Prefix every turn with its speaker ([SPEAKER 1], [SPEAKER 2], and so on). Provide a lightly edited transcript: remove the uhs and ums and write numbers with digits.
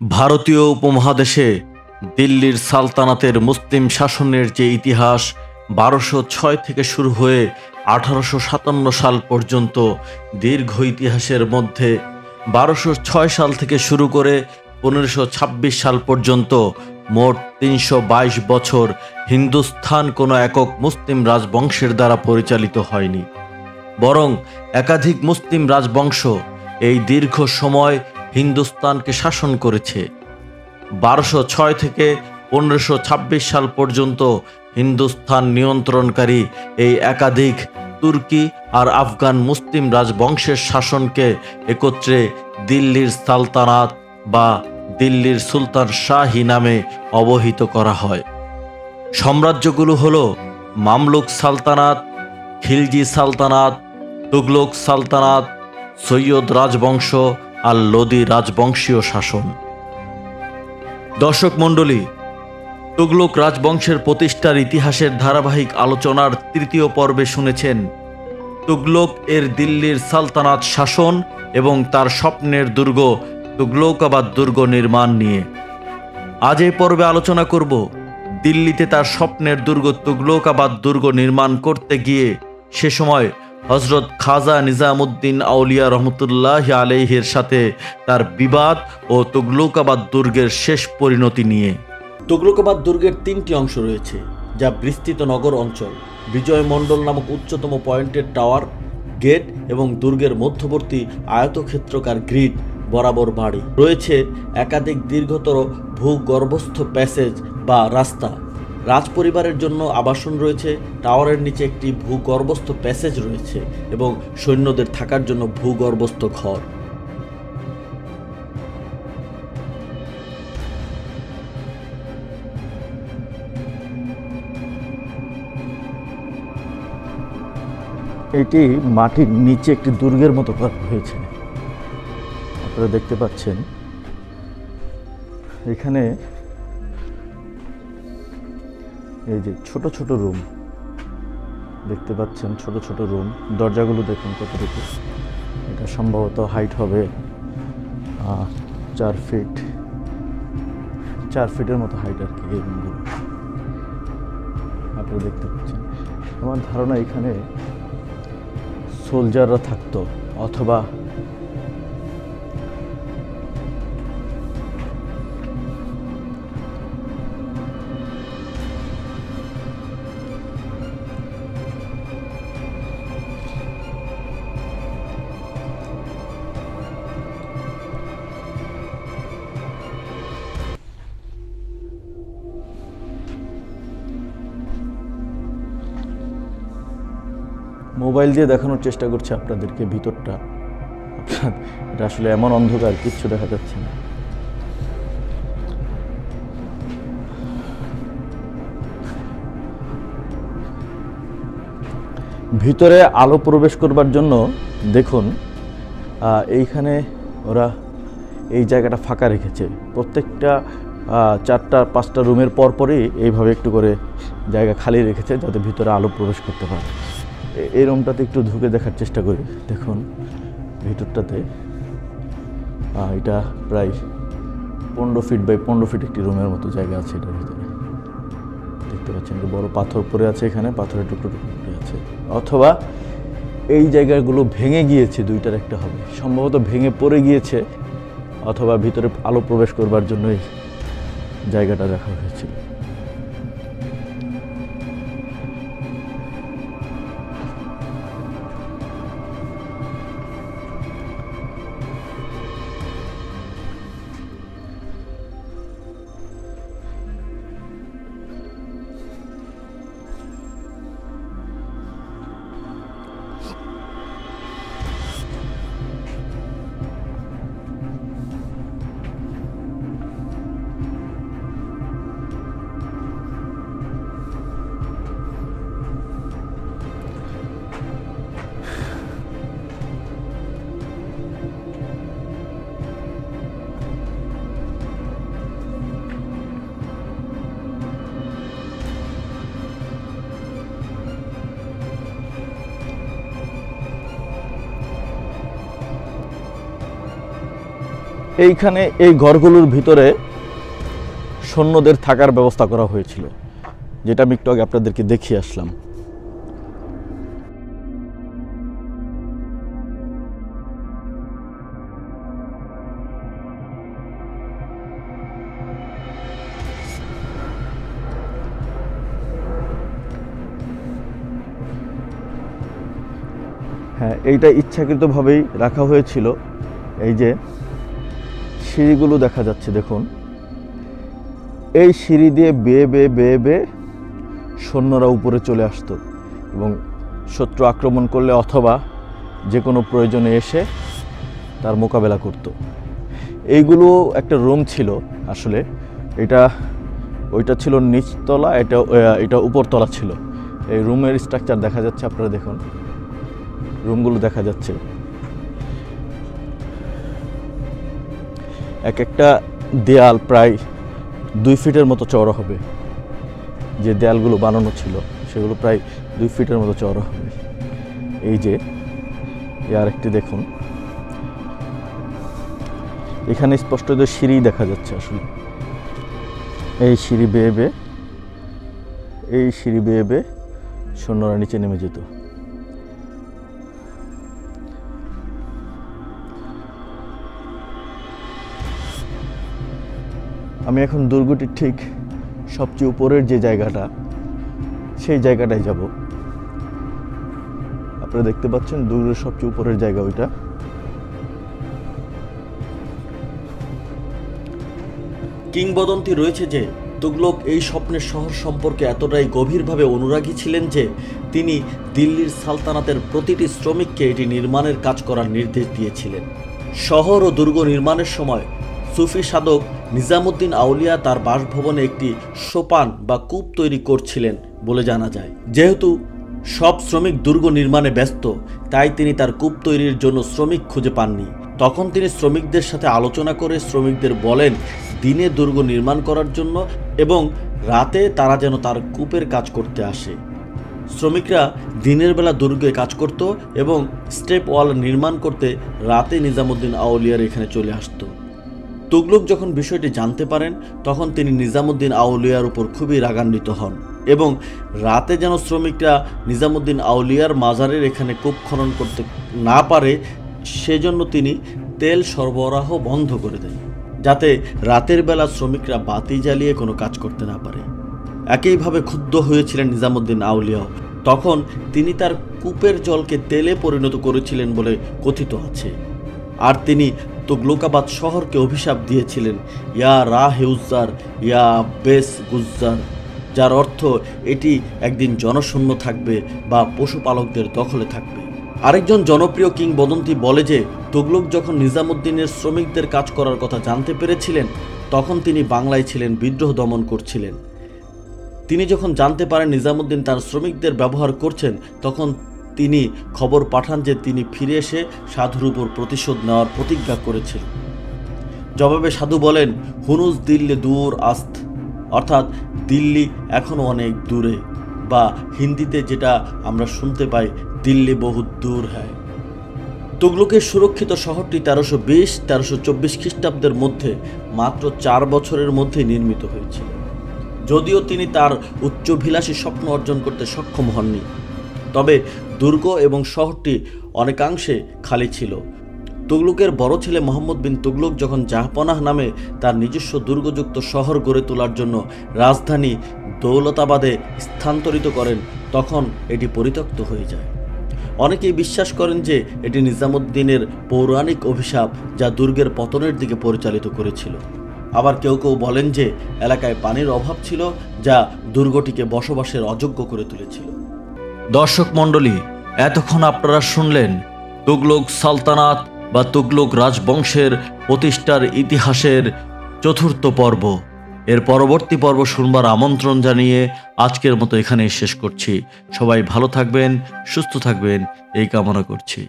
[SPEAKER 1] ভারতীয় উপমহাদেশে দিল্লির সালতানাতের মুসলিম শাসনের যে ইতিহাস 1206 থেকে শুরু হয়ে 1857 সাল পর্যন্ত দীর্ঘ ইতিহাসের মধ্যে 1206 সাল থেকে শুরু করে 1526 সাল পর্যন্ত মোট 322 বছর হিন্দুস্তান কোনো একক মুসলিম রাজবংশের দ্বারা পরিচালিত হয়নি, বরং একাধিক মুসলিম রাজবংশ এই দীর্ঘ সময় হিন্দুস্তানকে শাসন করেছে। 1206 থেকে 1526 সাল পর্যন্ত হিন্দুস্তান নিয়ন্ত্রণকারী এই একাধিক তুর্কি আর আফগান মুসলিম রাজবংশের শাসনকে একত্রে দিল্লির সালতানাত বা দিল্লির সুলতান শাহী নামে অবহিত করা হয়। সাম্রাজ্যগুলো হলো মামলুক সালতানাত, খিলজি সালতানাত, তুগলক সালতানাত, সৈয়দ রাজবংশ আর লোদি রাজবংশীয় শাসন। দর্শক মণ্ডলী, তুগলক রাজবংশের প্রতিষ্ঠার ইতিহাসের ধারাবাহিক আলোচনার তৃতীয় পর্বে শুনেছেন তুগলক এর দিল্লির সালতানাত শাসন এবং তার স্বপ্নের দুর্গ তুগলকাবাদ দুর্গ নির্মাণ নিয়ে। আজ এই পর্বে আলোচনা করব দিল্লিতে তার স্বপ্নের দুর্গ তুগলকাবাদ দুর্গ নির্মাণ করতে গিয়ে সে সময় হজরত খাজা নিজামুদ্দিন আউলিয়া রহমতুল্লাহ আলাইহির সাথে তার বিবাদ ও তুগলকাবাদ দুর্গের শেষ পরিণতি নিয়ে। তুগলকাবাদ দুর্গের 3টি অংশ রয়েছে, যা বিস্তৃত নগর অঞ্চল, বিজয় মণ্ডল নামক উচ্চতম পয়েন্টের টাওয়ার, গেট এবং দুর্গের মধ্যবর্তী আয়তক্ষেত্রাকার গ্রিড বরাবর বাড়ি। রয়েছে একাধিক দীর্ঘতর ভূগর্ভস্থ প্যাসেজ বা রাস্তা। রাজপরিবারের জন্য আবাসন রয়েছে, টাওয়ারের নিচে একটি ভূগর্ভস্থ প্যাসেজ রয়েছে এবং সৈন্যদের থাকার জন্য ভূগর্ভস্থ ঘর। এটি মাটির নিচে একটি দুর্গের মতো করা হয়েছে। আপনারা দেখতে পাচ্ছেন এখানে এই যে ছোট ছোট রুম দেখতে পাচ্ছেন, ছোট ছোট রুম। দরজাগুলো দেখুন কতটুকু। এটা সম্ভবত হাইট হবে 4 ফিটের মতো হাইট আর কি। এই রুমগুলো আপনারা দেখতে পাচ্ছেন। আমার ধারণা এখানে সোলজাররা থাকতো, অথবা মোবাইল দিয়ে দেখানোর চেষ্টা করছে আপনাদেরকে ভিতরটা। এটা আসলে এমন অন্ধকার, কিচ্ছু দেখা যাচ্ছে না। ভিতরে আলো প্রবেশ করবার জন্য দেখুন এইখানে ওরা এই জায়গাটা ফাঁকা রেখেছে। প্রত্যেকটা 4-5টা রুমের পরপরই এইভাবে একটু করে জায়গা খালি রেখেছে, যাতে ভিতরে আলো প্রবেশ করতে পারে। এই রুমটাতে একটু ঢুকে দেখার চেষ্টা করি। দেখুন ভিতরটাতে এটা প্রায় 15 ফিট বাই 15 ফিট একটি রুমের মতো জায়গা আছে। এটার ভিতরে দেখতে পাচ্ছেন যে বড় পাথর পড়ে আছে, এখানে পাথরের টুকরো টুকরো পড়ে আছে। অথবা এই জায়গাগুলো ভেঙে গিয়েছে, দুইটার একটা হবে। সম্ভবত ভেঙে পড়ে গিয়েছে, অথবা ভিতরে আলো প্রবেশ করবার জন্য এই জায়গাটা রাখা হয়েছিল।
[SPEAKER 2] এইখানে এই ঘরগুলোর ভিতরে সৈন্যদের থাকার ব্যবস্থা করা হয়েছিল, যেটা আমি একটু আগে আপনাদেরকে দেখিয়ে আসলাম। হ্যাঁ, এইটা ইচ্ছাকৃতভাবেই রাখা হয়েছিল। এই যে সিঁড়িগুলো দেখা যাচ্ছে, দেখুন, এই সিঁড়ি দিয়ে বেয়ে বেয়ে বেয়ে বেয়ে সৈন্যরা উপরে চলে আসতো এবং শত্রু আক্রমণ করলে অথবা যে কোনো প্রয়োজনে এসে তার মোকাবেলা করত। এইগুলো একটা রুম ছিল আসলে, ওইটা ছিল নিচতলা, এটা উপরতলা ছিল। এই রুমের স্ট্রাকচার দেখা যাচ্ছে, আপনারা দেখুন, রুমগুলো দেখা যাচ্ছে। এক একটা দেয়াল প্রায় 2 ফিটের মতো চওড়া হবে। যে দেয়ালগুলো বানানো ছিল সেগুলো প্রায় 2 ফিটের মতো চওড়া হবে। এই যে আরেকটি দেখুন, এখানে স্পষ্ট যে সিঁড়ি দেখা যাচ্ছে আসলে, এই সিঁড়ি বেয়ে বেয়ে সৈন্যরা নিচে নেমে যেত। আমি এখন দুর্গটির ঠিক সবচেয়ে উপরের যে জায়গাটা, সেই জায়গাটায় যাব। আপনারা দেখতে পাচ্ছেন দুর্গের সবচেয়ে উপরের জায়গা ওইটা।
[SPEAKER 1] কিংবদন্তি রয়েছে যে তুগলক এই স্বপ্নের শহর সম্পর্কে এতটাই গভীরভাবে অনুরাগী ছিলেন যে তিনি দিল্লির সালতানাতের প্রতিটি শ্রমিককে এটি নির্মাণের কাজ করার নির্দেশ দিয়েছিলেন। শহর ও দুর্গ নির্মাণের সময় সুফি সাধক নিজামুদ্দিন আউলিয়া তার বাসভবনে একটি সোপান বা কূপ তৈরি করছিলেন বলে জানা যায়। যেহেতু সব শ্রমিক দুর্গ নির্মাণে ব্যস্ত, তাই তিনি তার কূপ তৈরির জন্য শ্রমিক খুঁজে পাননি। তখন তিনি শ্রমিকদের সাথে আলোচনা করে শ্রমিকদের বলেন দিনে দুর্গ নির্মাণ করার জন্য এবং রাতে তারা যেন তার কূপের কাজ করতে আসে। শ্রমিকরা দিনের বেলা দুর্গে কাজ করত এবং স্টেপ ওয়াল নির্মাণ করতে রাতে নিজামুদ্দিন আউলিয়ার এখানে চলে আসতো। তুগলক যখন বিষয়টি জানতে পারেন, তখন তিনি নিজামুদ্দিন আউলিয়ার উপর খুবই রাগান্বিত হন এবং রাতে যেন শ্রমিকরা নিজামুদ্দিন আউলিয়ার মাজারের এখানে কূপ খনন করতে না পারে, সেজন্য তিনি তেল সরবরাহ বন্ধ করে দেন, যাতে রাতের বেলা শ্রমিকরা বাতি জ্বালিয়ে কোনো কাজ করতে না পারে। একইভাবে ক্ষুব্ধ হয়েছিলেন নিজামুদ্দিন আউলিয়াও। তখন তিনি তার কূপের জলকে তেলে পরিণত করেছিলেন বলে কথিত আছে। আর তিনি তুগলকাবাদ শহরকে অভিশাপ দিয়েছিলেন, ইয়া রা হেউজার ইয়া বেস গুজ্জার, যার অর্থ এটি একদিন জনশূন্য থাকবে বা পশুপালকদের দখলে থাকবে। আরেকজন জনপ্রিয় কিংবদন্তি বলে যে তুগলক যখন নিজামুদ্দিনের শ্রমিকদের কাজ করার কথা জানতে পেরেছিলেন, তখন তিনি বাংলায় ছিলেন, বিদ্রোহ দমন করছিলেন। তিনি যখন জানতে পারেন নিজামুদ্দিন তার শ্রমিকদের ব্যবহার করছেন, তখন তিনি খবর পাঠান যে তিনি ফিরে এসে সাধুর উপর প্রতিশোধ নেওয়ার প্রতিজ্ঞা করেছিলেন। জবাবে সাধু বলেন, হুনুজ দিল্লি দূর আস্ত, অর্থাৎ দিল্লি এখনও অনেক দূরে, বা হিন্দিতে যেটা আমরা শুনতে পাই, দিল্লি বহুত দূর হ্যায়। তুগলকের সুরক্ষিত শহরটি 1320-1324 খ্রিস্টাব্দের মধ্যে মাত্র 4 বছরের মধ্যে নির্মিত হয়েছিল। যদিও তিনি তার উচ্চাভিলাষী স্বপ্ন অর্জন করতে সক্ষম হননি, তবে দুর্গ এবং শহরটি অনেকাংশে খালি ছিল। তুগলকের বড় ছেলে মোহাম্মদ বিন তুগলক যখন জাহাপনাহ নামে তার নিজস্ব দুর্গযুক্ত শহর গড়ে তোলার জন্য রাজধানী দৌলতাবাদে স্থানান্তরিত করেন, তখন এটি পরিত্যক্ত হয়ে যায়। অনেকেই বিশ্বাস করেন যে এটি নিজামুদ্দিনের পৌরাণিক অভিশাপ, যা দুর্গের পতনের দিকে পরিচালিত করেছিল। আবার কেউ কেউ বলেন যে এলাকায় পানির অভাব ছিল, যা দুর্গটিকে বসবাসের অযোগ্য করে তুলেছিল।
[SPEAKER 3] দর্শক মণ্ডলী, এতক্ষণ আপনারা শুনলেন তুগলক সালতানাত বা তুগলক রাজবংশের প্রতিষ্ঠার ইতিহাসের 4র্থ পর্ব। এর পরবর্তী পর্ব শুনবার আমন্ত্রণ জানিয়ে আজকের মতো এখানেই শেষ করছি। সবাই ভালো থাকবেন, সুস্থ থাকবেন, এই কামনা করছি।